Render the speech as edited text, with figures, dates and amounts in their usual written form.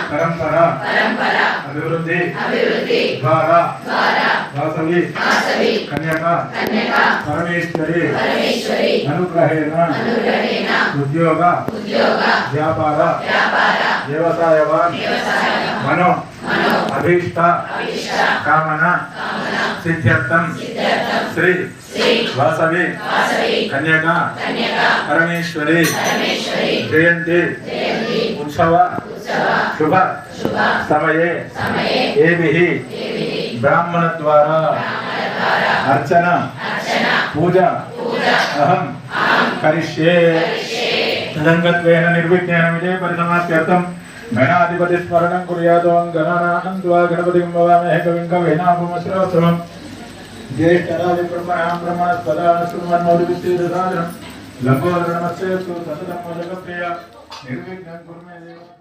परंपरा अभिवृद्धि द्वारा वासवी कन्या परमेश्वरी अनुग्रहेण उद्योग व्यापार व्यवसायवान मनो अभीष्ट कामना सिद्ध्यर्थम श्री वासवी कन्या परमेश्वरी जयंती उत्सव शुभ समये एभिः ब्राह्मण द्वारा अर्चना पूजा अहम करिष्ये। तदंगत्वेन निर्विघ्नेन विजय परिसमाप्त्यर्थं गणाधिपति स्मरणं कुर्यात्। गणानां त्वा गणपतिं भवामहे कविं कवीनामुपमश्रवस्तमं ज्येष्ठराजं ब्रह्मणां ब्रह्मणस्पदां शृण्वन्नोतिविश्वेदसादनं लम्बोदरनमस्ते सततं मोदकप्रिया निर्विघ्नं कुरु मे देव।